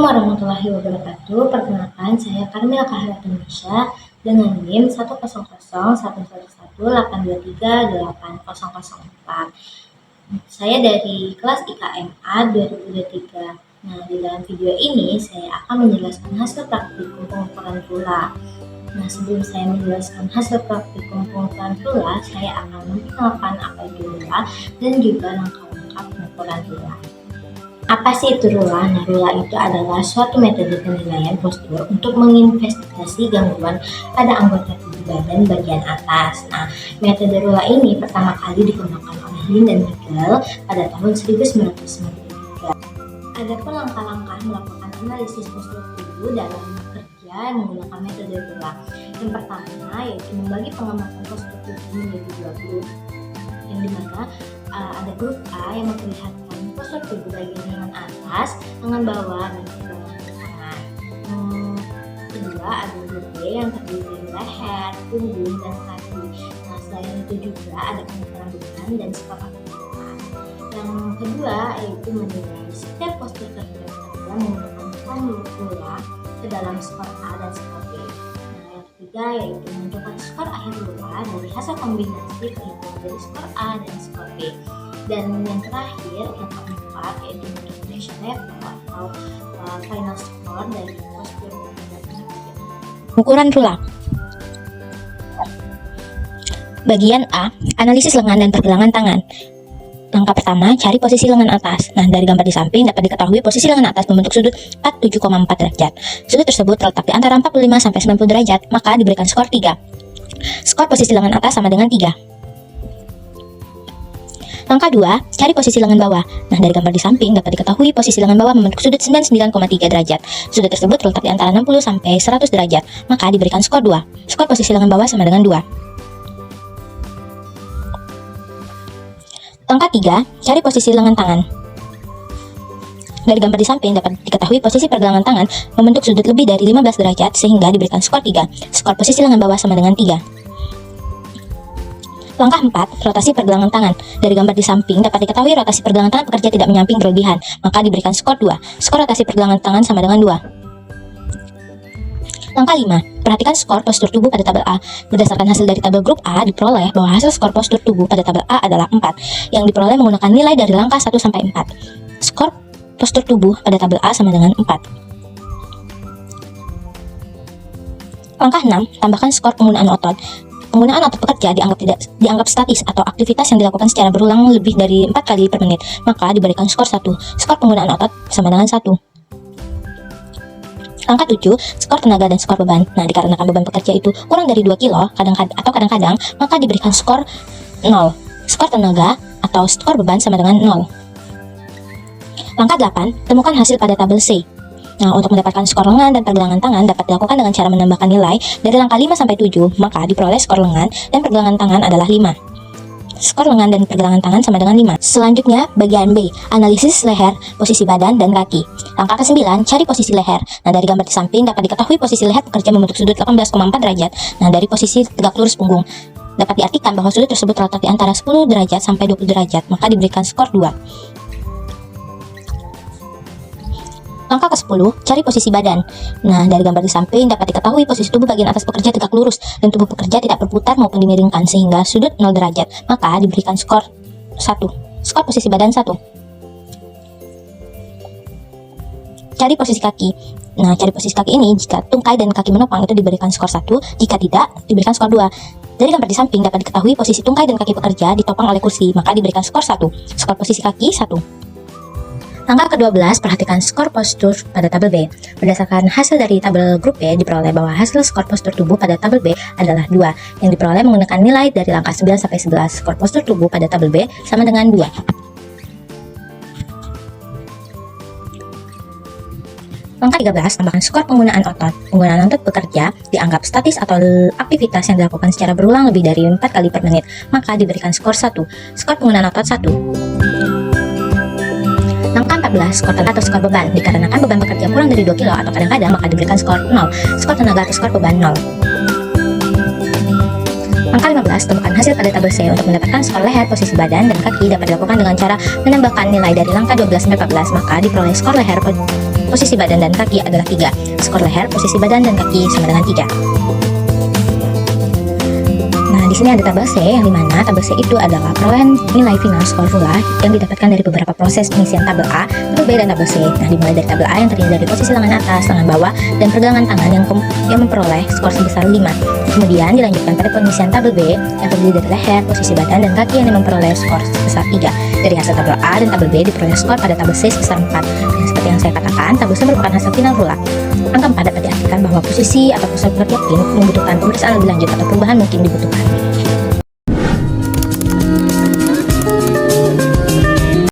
warahmatullahi wabarakatuh. Perkenalkan, saya Karmila Kaharatunisa dengan NIM 1001111823804. Saya dari kelas IKMA 2023. Nah, di dalam video ini saya akan menjelaskan hasil praktikum pengukuran rula. Nah, sebelum saya menjelaskan hasil praktikum pengukuran rula, saya akan memperkenalkan apa itu rula dan juga langkah-langkah pengukuran rula. Apa sih itu rula? Nah, rula itu adalah suatu metode penilaian postur untuk menginvestigasi gangguan pada anggota tubuh badan bagian atas. Nah, metode rula ini pertama kali dikembangkan oleh Lin dan Nagel pada tahun 1993. Adapun langkah-langkah melakukan analisis postur tubuh dalam bekerja menggunakan metode rula. Yang pertama yaitu membagi pengamatan postur tubuh menjadi dua grup, yang dimana ada grup A yang memperlihatkan postur tubuh bagian lengan atas, lengan bawah, dan lengan tangan. Kedua ada grup B yang terdiri dari leher, punggung, dan kaki. Nah, selain itu juga ada pengukuran beban dan skor aktivitas. Yang kedua yaitu menilai setiap postur tertentu menggunakan formula ke dalam skor A dan skor B. Nah, yang ketiga yaitu menentukan skor akhir rula dari hasil kombinasi perhitungan dari skor A dan skor B. Dan yang terakhir, yang keempat, yaitu menentukan level atau final score dari postur pengukuran rula. Bagian A, analisis lengan dan pergelangan tangan. Langkah pertama, cari posisi lengan atas. Nah, dari gambar di samping dapat diketahui posisi lengan atas membentuk sudut 47,4 derajat. Sudut tersebut terletak di antara 45 sampai 90 derajat, maka diberikan skor 3. Skor posisi lengan atas sama dengan 3. Langkah 2, cari posisi lengan bawah. Nah, dari gambar di samping dapat diketahui posisi lengan bawah membentuk sudut 99,3 derajat. Sudut tersebut terletak di antara 60 sampai 100 derajat, maka diberikan skor 2. Skor posisi lengan bawah sama dengan 2. Langkah 3, cari posisi lengan tangan. Dari gambar di samping dapat diketahui posisi pergelangan tangan membentuk sudut lebih dari 15 derajat sehingga diberikan skor 3. Skor posisi lengan bawah sama dengan 3. Langkah 4, rotasi pergelangan tangan. Dari gambar di samping dapat diketahui rotasi pergelangan tangan pekerja tidak menyamping berlebihan, maka diberikan skor 2. Skor rotasi pergelangan tangan sama dengan 2. Langkah 5, perhatikan skor postur tubuh pada tabel A. Berdasarkan hasil dari tabel grup A, diperoleh bahwa hasil skor postur tubuh pada tabel A adalah 4, yang diperoleh menggunakan nilai dari langkah 1 sampai 4. Skor postur tubuh pada tabel A sama dengan 4. Langkah 6, tambahkan skor penggunaan otot. Penggunaan otot pekerja dianggap statis atau aktivitas yang dilakukan secara berulang lebih dari 4 kali per menit, maka diberikan skor 1. Skor penggunaan otot sama dengan 1. Langkah 7, skor tenaga dan skor beban. Nah, dikarenakan beban pekerja itu kurang dari 2 kilo kadang-kadang, maka diberikan skor 0. Skor tenaga atau skor beban sama dengan 0. Langkah 8, temukan hasil pada tabel C. Nah, untuk mendapatkan skor lengan dan pergelangan tangan dapat dilakukan dengan cara menambahkan nilai dari langkah 5 sampai 7, maka diperoleh skor lengan dan pergelangan tangan adalah 5. Skor lengan dan pergelangan tangan sama dengan 5. Selanjutnya, bagian B, analisis leher, posisi badan, dan kaki. Langkah ke-9, cari posisi leher. Nah, dari gambar di samping dapat diketahui posisi leher pekerja membentuk sudut 18,4 derajat. Nah, dari posisi tegak lurus punggung dapat diartikan bahwa sudut tersebut terletak di antara 10 derajat sampai 20 derajat, maka diberikan skor 2. Langkah ke-10, cari posisi badan. Nah, dari gambar di samping dapat diketahui posisi tubuh bagian atas pekerja tegak lurus dan tubuh pekerja tidak berputar maupun dimiringkan sehingga sudut 0 derajat, maka diberikan skor 1. Skor posisi badan 1. Cari posisi kaki. Nah, cari posisi kaki ini jika tungkai dan kaki menopang itu diberikan skor 1, jika tidak diberikan skor 2. Dari gambar di samping dapat diketahui posisi tungkai dan kaki pekerja ditopang oleh kursi, maka diberikan skor 1. Skor posisi kaki 1. Langkah ke-12, perhatikan skor postur pada tabel B. Berdasarkan hasil dari tabel grup B, diperoleh bahwa hasil skor postur tubuh pada tabel B adalah 2, yang diperoleh menggunakan nilai dari langkah 9 sampai 11. Skor postur tubuh pada tabel B sama dengan 2. Langkah 13, tambahkan skor penggunaan otot. Penggunaan otot bekerja dianggap statis atau aktivitas yang dilakukan secara berulang lebih dari 4 kali per menit, maka diberikan skor 1. Skor penggunaan otot 1. Langkah 14, skor tenaga atau skor beban. Dikarenakan beban bekerja kurang dari 2 kilo atau kadang-kadang, maka diberikan skor 0. Skor tenaga atau skor beban 0. Langkah 15, temukan hasil pada tabel C. Untuk mendapatkan skor leher, posisi badan, dan kaki dapat dilakukan dengan cara menambahkan nilai dari langkah 12 sampai 14, maka diperoleh skor leher posisi badan dan kaki adalah 3. Skor leher, posisi badan dan kaki sama dengan 3. Nah, di sini ada tabel C, yang dimana tabel C itu adalah perolehan nilai final skor pula yang didapatkan dari beberapa proses pengisian tabel A, tabel B, dan tabel C. Nah, dimulai dari tabel A yang terdiri dari posisi lengan atas, lengan bawah, dan pergelangan tangan yang memperoleh skor sebesar 5. Kemudian dilanjutkan pada pengisian tabel B yang terdiri dari leher, posisi badan, dan kaki yang memperoleh skor sebesar 3. Dari hasil tabel A dan tabel B diperoleh skor pada tabel C sebesar 4. Dan seperti yang saya katakan, tabel C merupakan hasil final pula. Angka 4 dapat diartikan bahwa posisi atau pusat pekerja tim membutuhkan pemeriksaan lebih lanjut atau perubahan mungkin dibutuhkan.